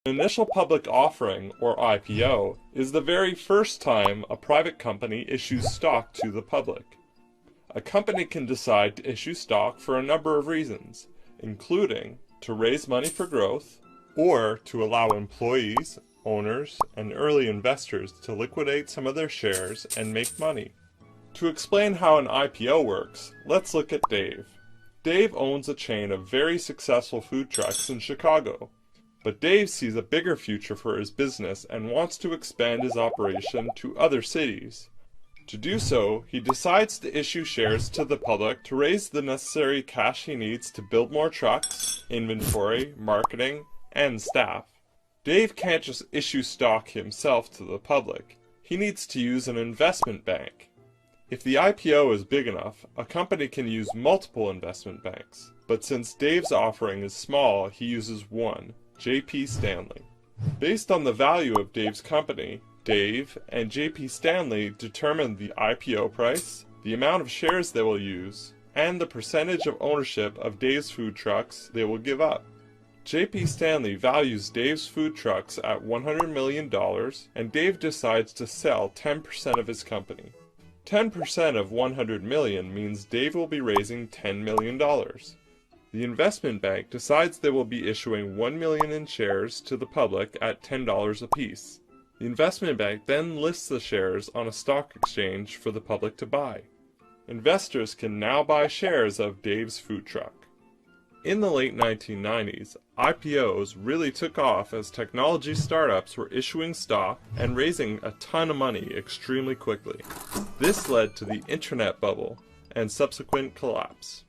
An initial public offering, or IPO, is the very first time a private company issues stock to the public. A company can decide to issue stock for a number of reasons, including to raise money for growth, or to allow employees, owners, and early investors to liquidate some of their shares and make money. To explain how an IPO works, let's look at Dave. Dave owns a chain of very successful food trucks in Chicago. But Dave sees a bigger future for his business and wants to expand his operation to other cities. To do so, he decides to issue shares to the public to raise the necessary cash he needs to build more trucks, inventory, marketing, and staff. Dave can't just issue stock himself to the public. He needs to use an investment bank. If the IPO is big enough, a company can use multiple investment banks. But since Dave's offering is small, he uses one. J.P. Stanley. Based on the value of Dave's company, Dave and J.P. Stanley determine the IPO price, the amount of shares they will use, and the percentage of ownership of Dave's food trucks they will give up. J.P. Stanley values Dave's food trucks at $100 million, and Dave decides to sell 10% of his company. 10% of $100 million means Dave will be raising $10 million. The investment bank decides they will be issuing $1 million in shares to the public at $10 apiece. The investment bank then lists the shares on a stock exchange for the public to buy. Investors can now buy shares of Dave's food truck. In the late 1990s, IPOs really took off as technology startups were issuing stock and raising a ton of money extremely quickly. This led to the internet bubble and subsequent collapse.